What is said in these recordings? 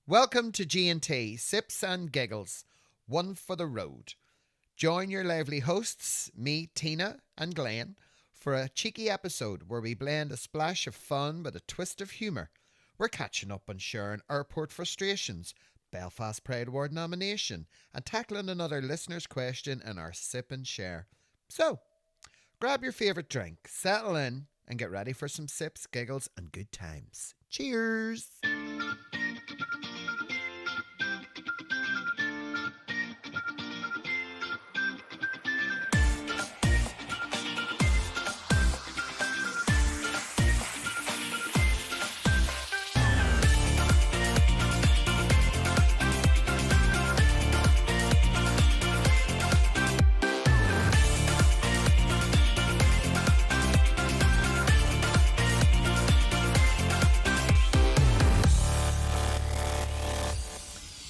Welcome to G&T, Sips and Giggles, one for the road. Join your lively hosts, me, Tina, and Glenn, for a cheeky episode where we blend a splash of fun with a twist of humour. We're catching up on sharing airport frustrations, Belfast Pride Award nomination, and tackling another listener's question in our sip and share. So, grab your favourite drink, settle in, and get ready for some sips, giggles, and good times. Cheers!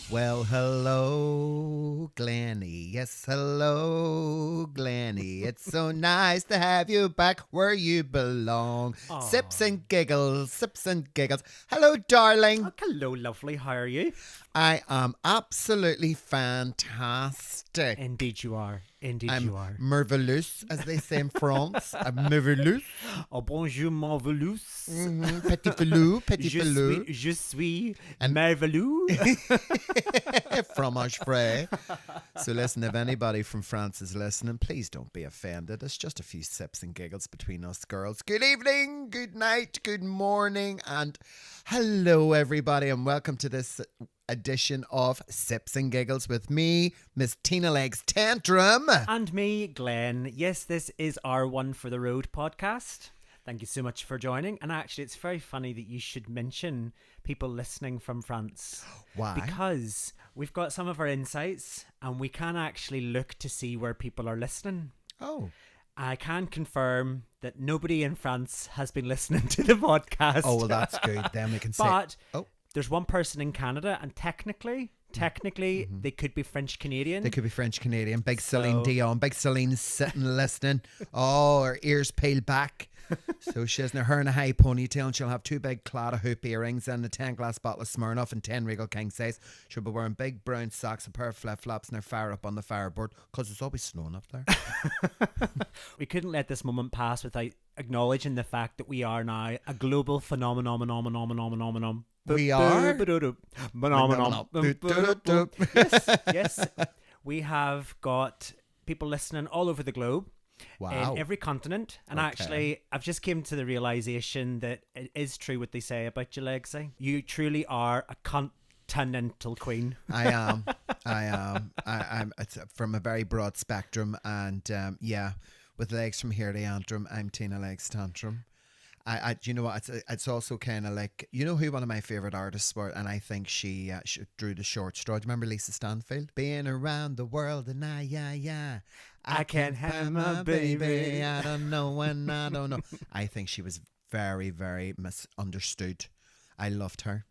Well, hello, Glenny. Yes, hello, Glenny. It's so nice to have you back where you belong. Aww. Sips and giggles, sips and giggles. Hello, darling. Oh, hello, lovely. How are you? I am absolutely fantastic. Indeed you are. Indeed I'm you are. marvelous, as they say in France. I'm marvelous. Oh, bonjour, marvelous. Petit filou, petit Je filou. suis And- marvelous. Fromage frais. So listen, if anybody from France is listening, please don't be offended. It's just a few sips and giggles between us girls. Good evening, good night, good morning, and hello everybody, and welcome to this edition of Sips and Giggles with me, Miss Tina Legs Tantrum. And me, Glenn. Yes, this is our One for the Road podcast. Thank you so much for joining. And actually, it's very funny that you should mention people listening from France. Why? Because we've got some of our insights and we can actually look to see where people are listening. Oh. I can confirm that nobody in France has been listening to the podcast. Oh, well, that's good. Then we can say... But Oh. there's one person in Canada, and technically, they could be French Canadian. They could be French Canadian. Big So- Celine Dion. Big Celine sitting listening. Oh, her ears peeled back. So she has her in a high ponytail, and she'll have two big clad of hoop earrings and a 10-glass bottle of Smirnoff and 10 Regal King size. She'll be wearing big brown socks, a pair of flip-flops, and her fire up on the fireboard because it's always snowing up there. We couldn't let this moment pass without acknowledging the fact that we are now a global phenomenon. We are? Phenomenon. Yes. We have got people listening all over the globe. Wow. In every continent. And Okay. actually, I've just came to the realization that it is true what they say about you, Legsy. You truly are a continental queen. I am. I'm it's from a very broad spectrum, and yeah, with legs from here to Antrim, I'm Tina Legs Tantrum. Do you know what? It's also kind of like, you know who one of my favorite artists were, and I think she drew the short straw. Do you remember Lisa Stanfield? Being around the world and I can't have my baby. I don't know when I don't know. I think she was very, very misunderstood. I loved her.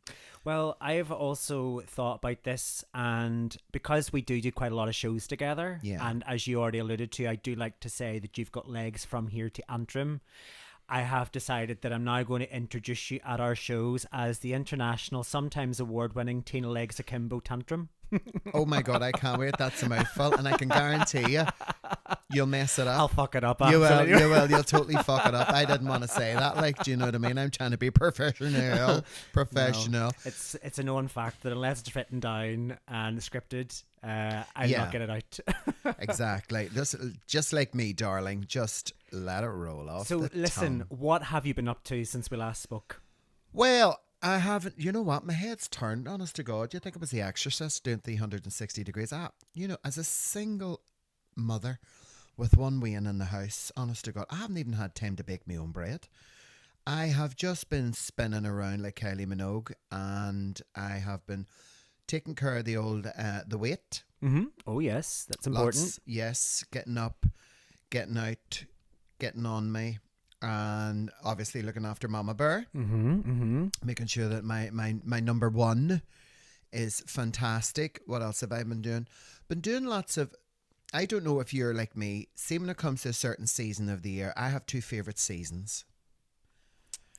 Well, I've also thought about this, and because we do quite a lot of shows together, Yeah. and as you already alluded to, I do like to say that you've got legs from here to Antrim. I have decided that I'm now going to introduce you at our shows as the international, sometimes award-winning Tina Legs Akimbo Tantrum. Oh my God, I can't wait. That's a mouthful, and I can guarantee you'll mess it up. I'll fuck it up. You will, absolutely. you'll totally fuck it up. I didn't want to say that, like, do you know what I mean? I'm trying to be professional. No, it's a known fact that unless it's written down and scripted, I'll Yeah. not get it out. Exactly. Just like me, darling. Just let it roll off. So the listen, tongue. what have you been up to since we last spoke? Well, I haven't. You know what? My head's turned. Honest to God, you think it was The Exorcist doing 360 degrees? You know, as a single mother with one wean in the house, honest to God, I haven't even had time to bake my own bread. I have just been spinning around like Kylie Minogue, and I have been taking care of the old the weight. Mm-hmm. Oh yes, that's important. Lots, yes, getting up, getting out, getting on me, and obviously looking after Mama Bear, making sure that my number one is fantastic. What else have I been doing? Been doing lots of, I don't know if you're like me, see when it comes to a certain season of the year, I have two favourite seasons.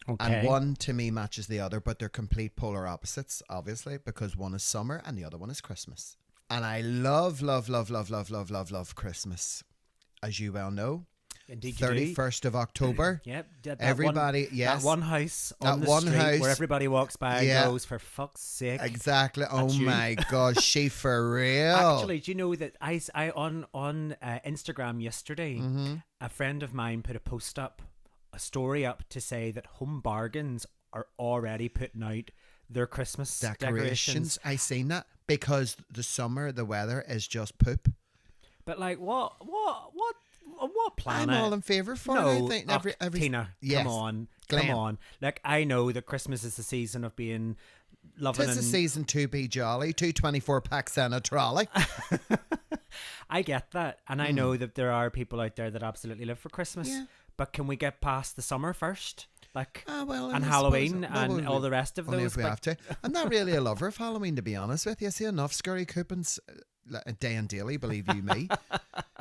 Okay. And one to me matches the other, but they're complete polar opposites, obviously, because one is summer and the other one is Christmas. And I love, love, love, love, love, love, love, love Christmas, as you well know. Indeed you do. 31st of October. Yep. Everybody, yes. That one house on That the one street house. where everybody walks by Yeah. and goes, for fuck's sake. Exactly. Oh That's you. my gosh, she for real. Actually, do you know that I on Instagram yesterday, Mm-hmm. a friend of mine put a story up to say that Home Bargains are already putting out their Christmas decorations. I seen that because the summer, the weather is just poop. But like, what planet? I'm all in favour for it. I think every Tina, yes. come Glenn. on. Like, I know that Christmas is the season of being loving. Tis the season to be jolly. 2 packs in a trolley. I get that, and I know that there are people out there that absolutely live for Christmas. Yeah. But can we get past the summer first? Like, Well, and I Halloween suppose- and well, all the rest of only those. if we but- have to. I'm not really a lover of Halloween, to be honest with you. I see enough scary coupons a day and daily, believe you me.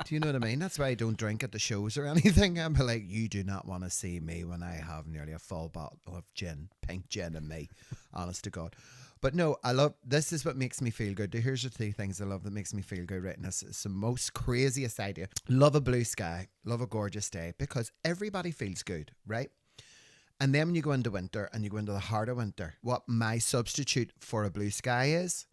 Do you know what I mean? That's why I don't drink at the shows or anything. I'm like, you do not want to see me when I have nearly a full bottle of gin, pink gin in me, honest to God. But no, I love, this is what makes me feel good. Here's the 3 things I love that makes me feel good right now. It's the most craziest idea. Love a blue sky, love a gorgeous day, because everybody feels good, right? And then when you go into winter and you go into the heart of winter, what my substitute for a blue sky is?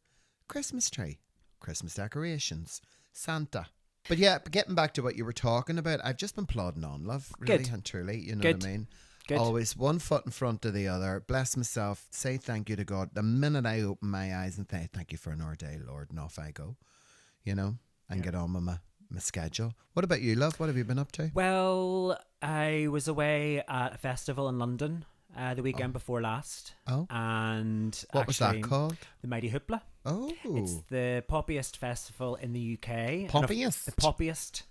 Christmas tree, Christmas decorations, Santa. But yeah, getting back to what you were talking about, I've just been plodding on, love, really Good. and truly, you know Good. what I mean? Good. Always one foot in front of the other, bless myself, say thank you to God. The minute I open my eyes and say thank you for another day, Lord, and off I go, you know, and get on with my schedule. What about you, love? What have you been up to? Well, I was away at a festival in London the weekend before last. Oh. And What was that actually, called? The Mighty Hoopla. Oh. It's the poppiest festival in the UK. Poppiest? The poppiest.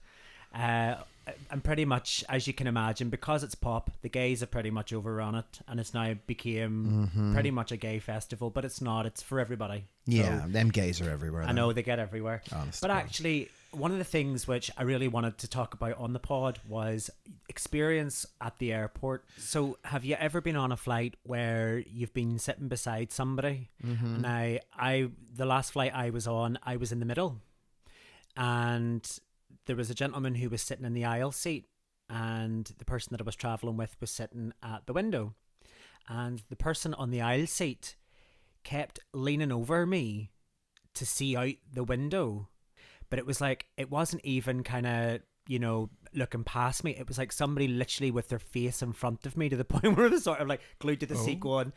And pretty much, as you can imagine, because it's pop, the gays have pretty much overrun it, and it's now became pretty much a gay festival, but it's not. It's for everybody. Yeah, So, them gays are everywhere. I know they get everywhere. Honest But to God. actually, one of the things which I really wanted to talk about on the pod was experience at the airport. So have you ever been on a flight where you've been sitting beside somebody? And I the last flight I was on, I was in the middle, and there was a gentleman who was sitting in the aisle seat, and the person that I was traveling with was sitting at the window, and the person on the aisle seat kept leaning over me to see out the window. But it was like, it wasn't even kind of, you know, looking past me. It was like somebody literally with their face in front of me, to the point where it was sort of like glued to the seat going,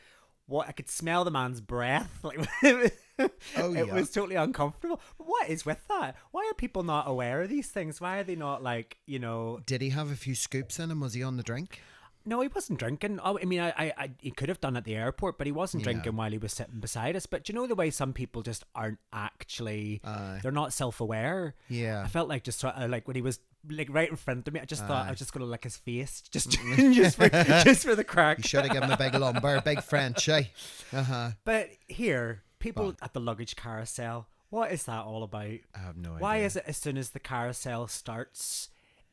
what? I could smell the man's breath. Like, it was totally uncomfortable. But what is with that? Why are people not aware of these things? Why are they not like, you know? Did he have a few scoops in him? Was he on the drink? No, he wasn't drinking. Oh, I mean, I he could have done at the airport, but he wasn't drinking while he was sitting beside us. But do you know the way some people just aren't actually, they're not self-aware? Yeah. I felt like just sort of like when he was like right in front of me, I just thought I was just going to lick his face just for the crack. You should have given him a big lumber, big Frenchie. But here, people at the luggage carousel, what is that all about? I have no idea. Why is it as soon as the carousel starts,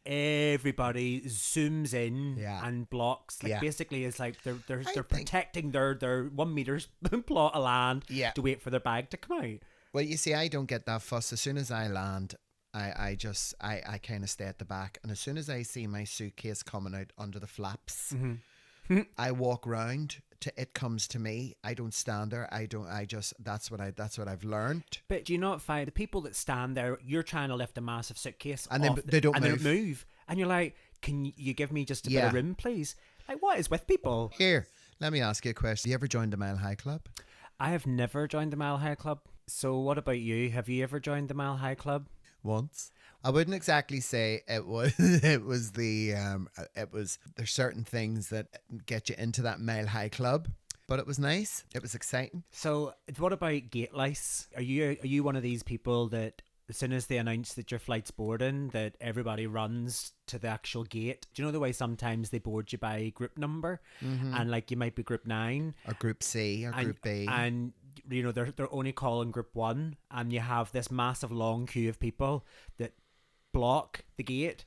everybody zooms in and blocks? Like basically, it's like they're protecting their 1 meter's plot of land to wait for their bag to come out. Well, you see, I don't get that fuss. As soon as I land, I kind of stay at the back, and as soon as I see my suitcase coming out under the flaps, I walk round to it comes to me. I don't stand there. That's what I've learned. But do you not find the people that stand there, you're trying to lift a massive suitcase And off then they don't move, and you're like, can you give me just a bit of room, please? Like, what is with people? Here, let me ask you a question. You ever joined the Mile High Club? I have never joined the Mile High Club. So what about you? Have you ever joined the Mile High Club? Once. I wouldn't exactly say it was there's certain things that get you into that Mile High Club, but it was nice. It was exciting. So what about gate lice? Are you one of these people that as soon as they announce that your flight's boarding, that everybody runs to the actual gate? Do you know the way sometimes they board you by group number, and like you might be group 9 or group C or group B, and you know they're only calling group 1, and you have this massive long queue of people that block the gate,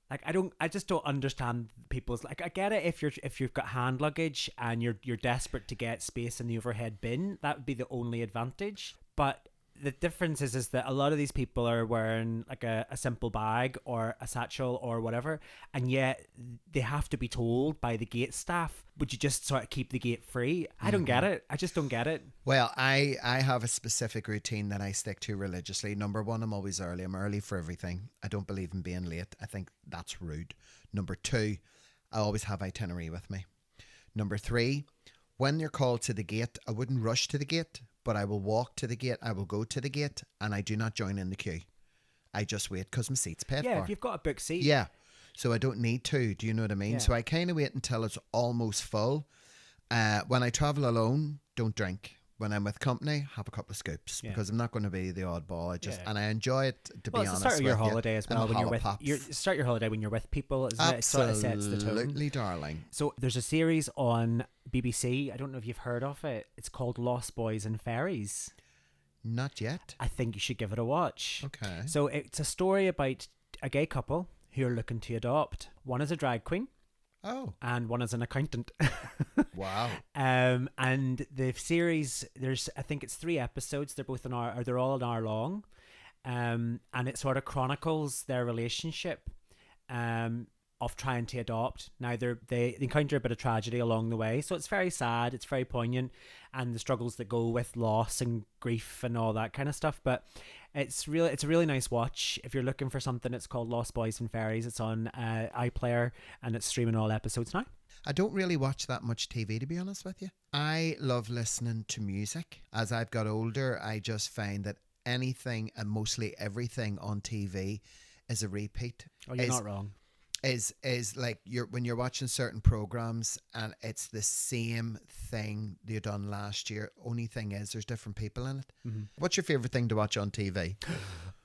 Like I just don't understand people's, like, I get it if you've got hand luggage and you're desperate to get space in the overhead bin, that would be the only advantage. But the difference is that a lot of these people are wearing like a simple bag or a satchel or whatever, and yet they have to be told by the gate staff, would you just sort of keep the gate free? I don't get it. I just don't get it. Well, I have a specific routine that I stick to religiously. Number one, I'm always early. I'm early for everything. I don't believe in being late. I think that's rude. Number two, I always have itinerary with me. Number three, when you're called to the gate, I wouldn't rush to the gate, but I will walk to the gate. I will go to the gate, and I do not join in the queue. I just wait because my seat's paid for. Yeah, if you've got a book seat. Yeah. So I don't need to. Do you know what I mean? Yeah. So I kind of wait until it's almost full. When I travel alone, don't drink. When I'm with company, have a couple of scoops, because I'm not going to be the oddball. And I enjoy it, to be honest. It's the start of your with holiday you. as well. When you're start your holiday when you're with people, isn't it? It sort of sets the tone. Absolutely, darling. So there's a series on BBC. I don't know if you've heard of it. It's called Lost Boys and Fairies. Not yet. I think you should give it a watch. Okay. So it's a story about a gay couple who are looking to adopt. One is a drag queen. Oh. And one is an accountant. Wow. And the series, I think it's 3 episodes. They're both they're all an hour long. And it sort of chronicles their relationship of trying to adopt. Now they encounter a bit of tragedy along the way, so it's very sad, it's very poignant, and the struggles that go with loss and grief and all that kind of stuff. But it's a really nice watch. If you're looking for something, it's called Lost Boys and Fairies. It's on iPlayer, and it's streaming all episodes now. I don't really watch that much TV, to be honest with you. I love listening to music. As I've got older, I just find that anything and mostly everything on TV is a repeat. Oh, you're not wrong. Is like when you're watching certain programs and it's the same thing you done last year. Only thing is there's different people in it. Mm-hmm. What's your favourite thing to watch on TV?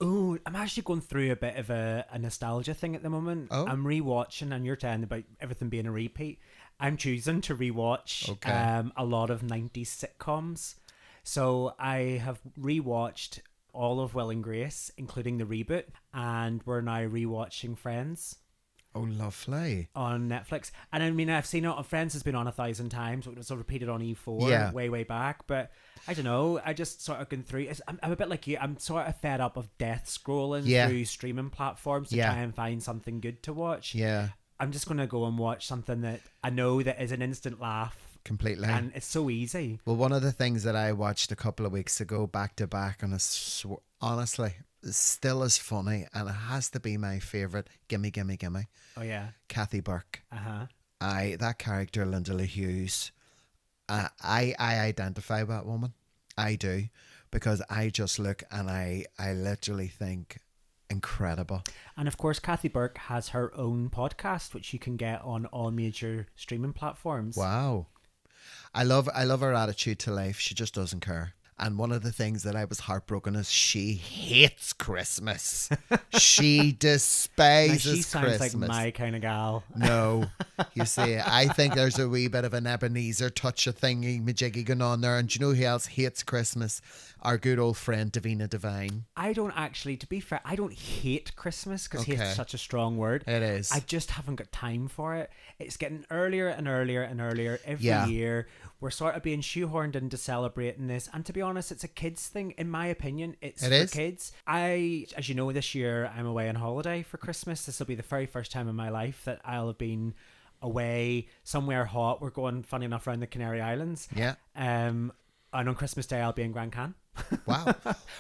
Oh, I'm actually going through a bit of a nostalgia thing at the moment. Oh? I'm rewatching, and you're telling about everything being a repeat. I'm choosing to rewatch a lot of 90s sitcoms. So I have rewatched all of Will and Grace, including the reboot, and we're now rewatching Friends. Oh, lovely. On Netflix. And I mean, I've seen it. Friends has been on 1,000 times. It was repeated on EP4 way back. But I don't know. I just sort of gone through. I'm a bit like you. I'm sort of fed up of death scrolling through streaming platforms to try and find something good to watch. Yeah. I'm just going to go and watch something that I know that is an instant laugh. Completely. And it's so easy. Well, one of the things that I watched a couple of weeks ago back to back, and honestly, still is funny, and it has to be my favourite. Gimme, gimme, gimme. Oh yeah, Kathy Burke. That character, Linda Hughes. I identify with that woman. I do, because I just look and I literally think incredible. And of course, Kathy Burke has her own podcast, which you can get on all major streaming platforms. Wow, I love her attitude to life. She just doesn't care. And one of the things that I was heartbroken is she hates Christmas. She despises Christmas. She sounds like my kind of gal. No. You see, I think there's a wee bit of an Ebenezer touch of thingy majiggy going on there. And do you know who else hates Christmas? Our good old friend Davina Devine. I don't actually, to be fair, I don't hate Christmas, because hate's such a strong word. It is. I just haven't got time for it. It's getting earlier and earlier and earlier every year. We're sort of being shoehorned into celebrating this. And to be honest, it's a kids thing. In my opinion, it's for kids. As you know, this year I'm away on holiday for Christmas. This will be the very first time in my life that I'll have been away somewhere hot. We're going, funny enough, around the Canary Islands. Yeah. And on Christmas Day, I'll be in Grand Cannes. Wow.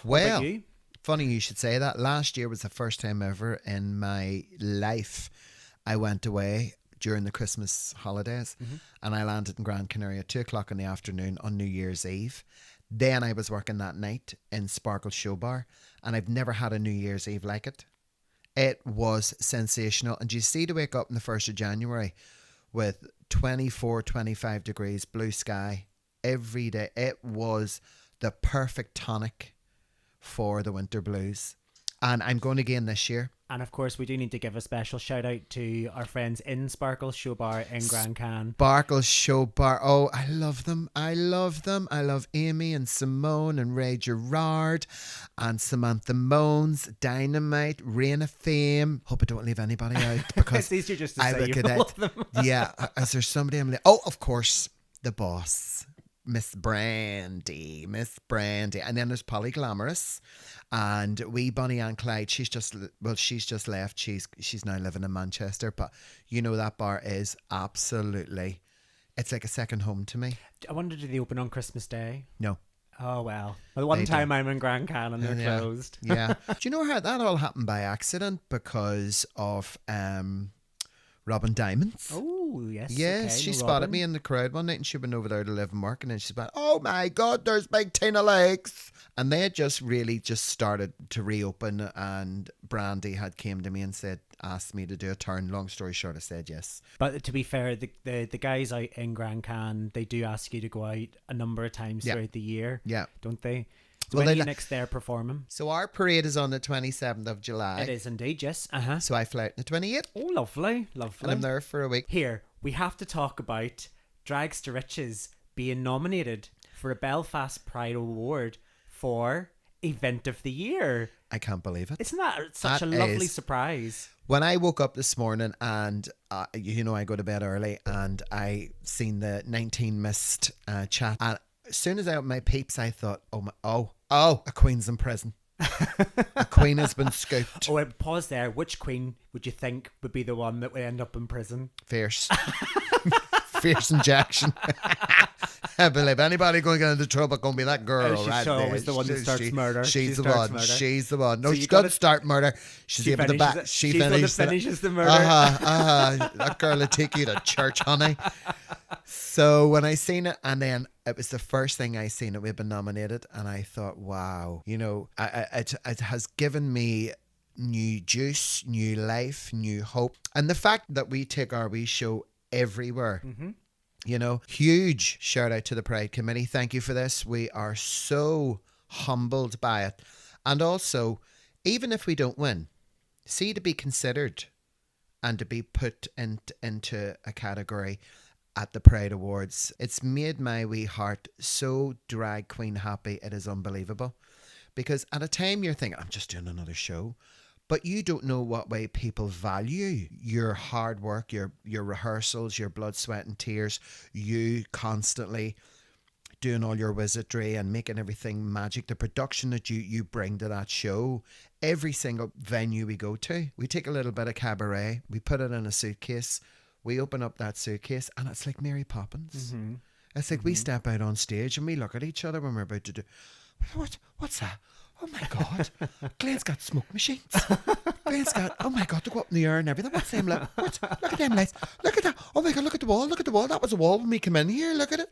Well, funny you should say that. Last year was the first time ever in my life I went away during the Christmas holidays, and I landed in Gran Canaria at 2:00 in the afternoon on New Year's Eve. Then I was working that night in Sparkle Show Bar, and I've never had a New Year's Eve like it. It was sensational. And you see, to wake up on the 1st of January with 24, 25 degrees, blue sky every day, it was the perfect tonic for the winter blues. And I'm going again this year. And of course, we do need to give a special shout out to our friends in Sparkle Show Bar in Grand Can. Sparkle Show Bar. Oh, I love them. I love them. I love Amy and Simone and Ray Gerard and Samantha Mones, Dynamite, Reign of Fame. Hope I don't leave anybody out because it's easier just to I say look at all it. of them. Yeah. Is there somebody I'm like, oh, of course, the boss. Miss Brandy. And then there's Polly Glamorous. And wee Bonnie Ann Clyde, she's just left. She's now living in Manchester. But you know that bar is absolutely, it's like a second home to me. I wonder, do they open on Christmas Day? No. Oh, well. The one time I'm in Grand Can and they're closed. Yeah. Do you know how that all happened by accident? Because of Robin Diamonds. Oh, yes. Yes, okay, she no spotted Robin. me in the crowd one night and she went over there to live and work, and then she's like, oh my God, there's big Tina Legs. And they had just started to reopen, and Brandy had came to me and asked me to do a turn. Long story short, I said yes. But to be fair, the guys out in Grand Can, they do ask you to go out a number of times throughout the year. Yeah. Don't they? So when are you next there performing? So our parade is on the 27th of July. It is indeed, yes. So I fly out on the 28th. Oh, lovely. And I'm there for a week. Here, we have to talk about Drags to Riches being nominated for a Belfast Pride Award for Event of the Year. I can't believe it. Isn't that such a lovely surprise? When I woke up this morning and, I go to bed early, and I seen the 19 Missed chat. And as soon as I opened my peeps, I thought, a queen's in prison. A queen has been scooped. Oh, pause there. Which queen would you think would be the one that would end up in prison? Fierce. Fierce injection. I believe anybody going to get into trouble going to be that girl, she's right? always the one that starts murder. She's the one. She's the one. No, So she's got to start murder. She's able to back. She's the one that finishes the murder. That girl will take you to church, honey. So when I seen it, and then it was the first thing I seen that we've been nominated, and I thought, wow, it has given me new juice, new life, new hope. And the fact that we take our wee show everywhere. Mm-hmm. Huge shout out to the Pride Committee. Thank you for this. We are so humbled by it. And also, even if we don't win, to be considered and to be put into a category at the Pride Awards, it's made my wee heart so drag queen happy. It is unbelievable. Because at a time you're thinking, I'm just doing another show. But you don't know what way people value your hard work, your rehearsals, your blood, sweat and tears, you constantly doing all your wizardry and making everything magic, the production that you bring to that show. Every single venue we go to, we take a little bit of cabaret, we put it in a suitcase, we open up that suitcase, and it's like Mary Poppins. Mm-hmm. It's like we step out on stage and we look at each other when we're about to do, what's that? Oh my God, Glenn's got smoke machines. Glenn's got, oh my God, to go up in the air and everything. What's them like? What? Look at them lights. Look at that. Oh my God, look at the wall. Look at the wall. That was a wall when we came in here. Look at it.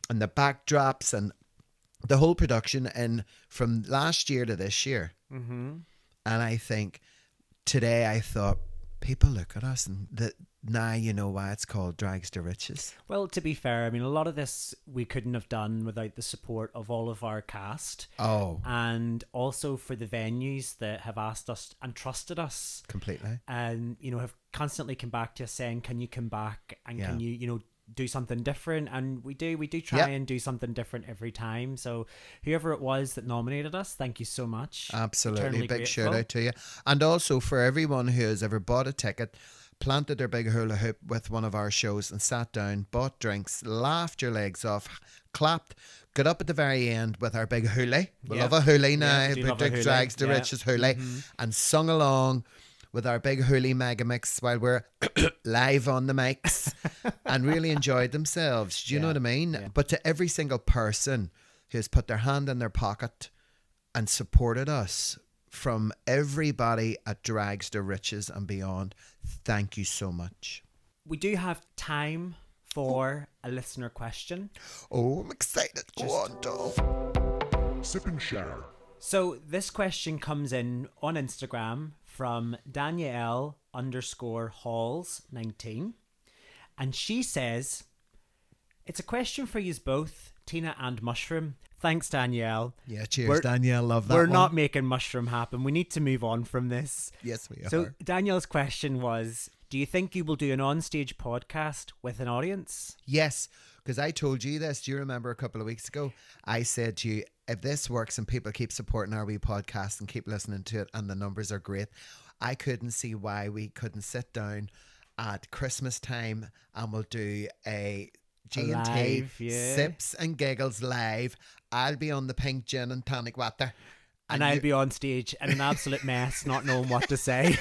And the backdrops and the whole production, and from last year to this year. Mm-hmm. And I think today I thought, people look at us and now you know why it's called Drags to Riches. Well, to be fair, I mean, a lot of this we couldn't have done without the support of all of our cast. Oh. And also for the venues that have asked us and trusted us. Completely. And, have constantly come back to us saying, can you come back and can you, do something different? And we do try and do something different every time. So whoever it was that nominated us, thank you so much. Absolutely. Big shout out to you. And also for everyone who has ever bought a ticket, planted their big hula hoop with one of our shows and sat down, bought drinks, laughed your legs off, clapped, got up at the very end with our big hula. We love a hula now. Big Drags to Riches hula. Mm-hmm. And sung along with our big hula mega mix while we're live on the mics and really enjoyed themselves. Do you know what I mean? Yeah. But to every single person who's put their hand in their pocket and supported us, from everybody at Drags to Riches and beyond, thank you so much. We do have time for a listener question. Oh, I'm excited. Go on, Dol. Sip and share. So this question comes in on Instagram from Danielle_Halls19. And she says, it's a question for you both. Tina and mushroom. Thanks, Danielle. Yeah, cheers, Danielle. Love that. We're one. not making mushroom happen. We need to move on from this. Yes, we are. So Danielle's question was, do you think you will do an onstage podcast with an audience? Yes, because I told you this. Do you remember a couple of weeks ago? I said to you, if this works and people keep supporting our wee podcast and keep listening to it and the numbers are great, I couldn't see why we couldn't sit down at Christmas time and we'll do a G&T Sips and Giggles live. I'll be on the pink gin and tonic water. And I'll be on stage in an absolute mess, not knowing what to say.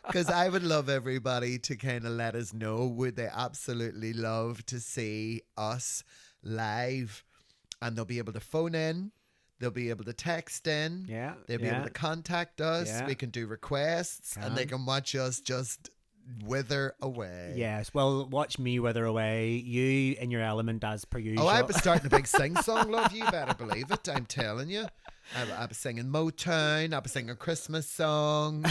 Because I would love everybody to kind of let us know, would they absolutely love to see us live? And they'll be able to phone in. They'll be able to text in. Yeah. They'll be able to contact us. Yeah. We can do requests. And they can watch us just wither away. Yes, well, watch me wither away. You in your element as per usual. Oh, I was starting a big sing-song, love. You better believe it. I'm telling you. I was singing Motown. I was singing Christmas songs.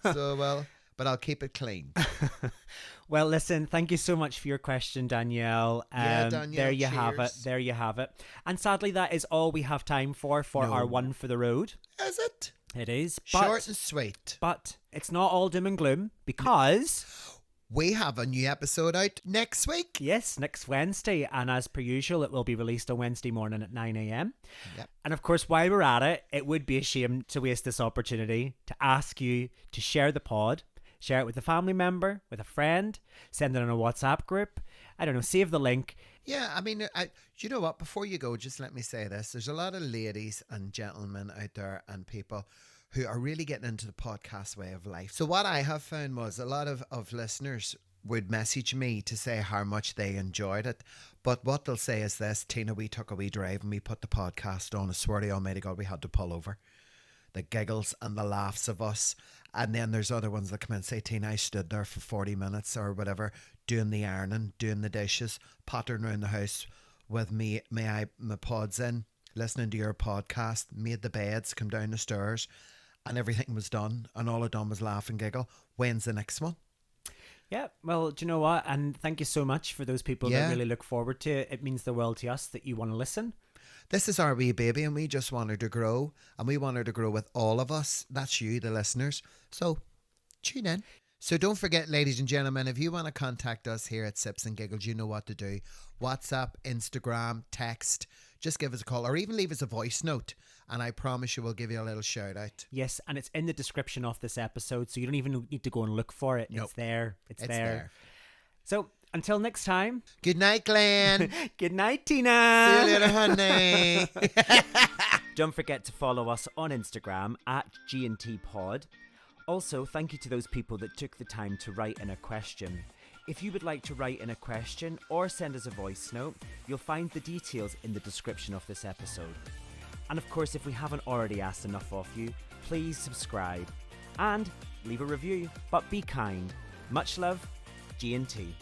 So, well, but I'll keep it clean. Well, listen, thank you so much for your question, Danielle. Danielle, there you cheers. have it. There you have it. And sadly, that is all we have time for our one for the road. Is it? It is. Short and sweet. But it's not all doom and gloom because we have a new episode out next week. Yes, next Wednesday. And as per usual, it will be released on Wednesday morning at 9 a.m. Yep. And of course, while we're at it, it would be a shame to waste this opportunity to ask you to share the pod. Share it with a family member, with a friend, send it on a WhatsApp group. I don't know, save the link. Yeah, I mean, you know what? Before you go, just let me say this. There's a lot of ladies and gentlemen out there and people who are really getting into the podcast way of life. So what I have found was a lot of listeners would message me to say how much they enjoyed it. But what they'll say is this: Tina, we took a wee drive and we put the podcast on. I swear to Almighty God, we had to pull over. The giggles and the laughs of us. And then there's other ones that come in and say, Tina, I stood there for 40 minutes or whatever, doing the ironing, doing the dishes, pottering around the house with my pods in, listening to your podcast, made the beds, come down the stairs, and everything was done. And all I done was laugh and giggle. When's the next one? Yeah, well, do you know what? And thank you so much for those people that really look forward to it. It means the world to us that you want to listen. This is our wee baby and we just want her to grow, and we want her to grow with all of us. That's you, the listeners. So tune in. So don't forget, ladies and gentlemen, if you want to contact us here at Sips and Giggles, you know what to do. WhatsApp, Instagram, text, just give us a call or even leave us a voice note and I promise you we'll give you a little shout out. Yes, and it's in the description of this episode, so you don't even need to go and look for it. Nope. It's there. It's there. So until next time. Good night, Glenn. Good night, Tina. See you later, honey. Don't forget to follow us on Instagram at G&T Pod. Also, thank you to those people that took the time to write in a question. If you would like to write in a question or send us a voice note, you'll find the details in the description of this episode. And of course, if we haven't already asked enough of you, please subscribe and leave a review. But be kind. Much love, G&T.